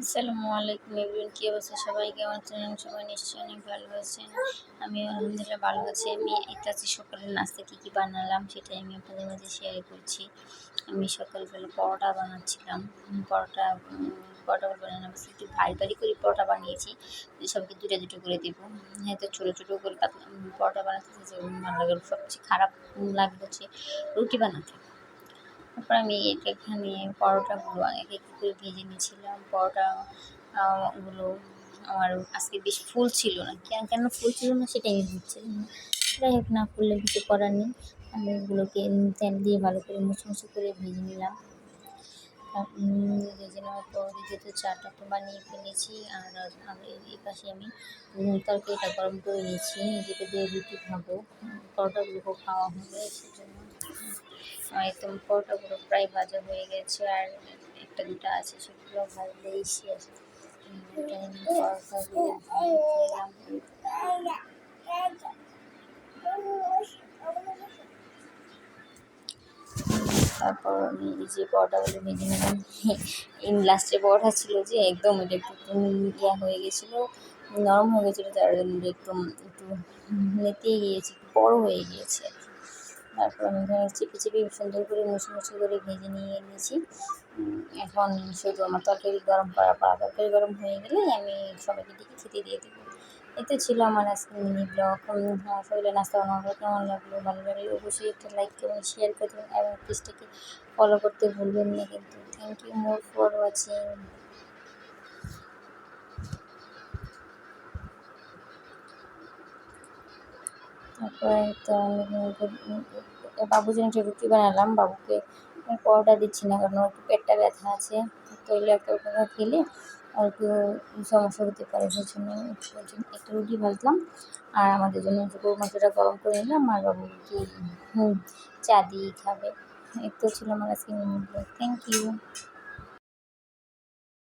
আসসালামু আলাইকুম এভরিওয়ান, কী অবস্থা সবাই? কেমন আছেন? সবাই নিশ্চয়ই অনেক ভালো আছেন। আমি আলহামদুলিল্লাহ ভালো আছি। আমি এটা আজকে সকালের নাস্তা কী বানালাম সেটাই আমি আপনাদের মাঝে শেয়ার করছি। আমি সকালবেলা পরোটা বানাচ্ছিলাম। পরোটাগুলো বানালাম একটু ভারী ভারী করে পরোটা বানিয়েছি, সবাইকে দুটো দুটো করে দেবো। তো ছোটো ছোটো করে পরোটা বানাতে ভালো লাগে। সবচেয়ে খারাপ লাগলো হচ্ছে রুটি বানাতে। তারপর আমি এখানে পরোটাগুলো এক এক করে ভেজে নিয়েছিলাম। গুলো আমার আজকে বেশ ফুল ছিল না, কেন ফুল ছিল না সেটাই আমি বুঝছিলাম না। যাই হোক, না ফুললে কিছু করার নেই। আমি এগুলোকে তেল দিয়ে ভালো করে মুচমুচে করে ভেজে নিলাম। ভেজে নেওয়ার পর যেহেতু চাটা তো বানিয়ে ফেলেছি, আর এই পাশে আমি তরকারিটা গরম করে নিয়েছি, যেটা দিয়ে রুটি খাবো। পরোটাগুলো খাওয়া হবে সেজন্য। একদম পরোটাগুলো প্রায় ভাজা হয়ে গেছে, আর একটা দুটো আছে, সেগুলো ভাজলেই শেষ। তারপর আমি এই যে পরোটাগুলো ভেজে নিলাম। লাস্টে পরোটা ছিল যে একদম এটা একটু হয়ে গেছিলো, নরম হয়ে গেছিলো, তার জন্য একটু নেতিয়ে গিয়েছে, একটু বড় হয়ে গিয়েছে। তারপর আমি এখানে চেপে চেপে সুন্দর করে মুছে করে ভেজে নিয়ে নিয়েছি। এখন শুধু আমার তরকারি গরম তরকারি গরম হয়ে গেলে আমি সবাইকে ডেকে খেতে দিয়ে দেবো। এতে ছিল আমার আজকে মিনি ব্লগ। সবাই নাস্তা বানানো কেমন লাগলো, ভালো লাগলে অবশ্যই একটা লাইক এবং শেয়ার করে দেবেন, এবং পেজটাকে ফলো করতে ভুলবেন না কিন্তু। Thank you more for watching. তারপরে তো আমি বাবুর জন্য একটা রুটি বানালাম। বাবুকে পরোটা দিচ্ছি না, কারণ ওর একটু পেটটা ব্যথা আছে, তৈলাক্ত খেলে আর একটু সমস্যা হতে পারে, সেই জন্য একটা রুটি ভাজলাম। আর আমাদের জন্য একটু গরু মাংসটা গরম করে নিলাম, আর বাবু কি চা দিয়েই খাবে। এই তো ছিল আমার আজকে মিনি ব্লগ। Thank you.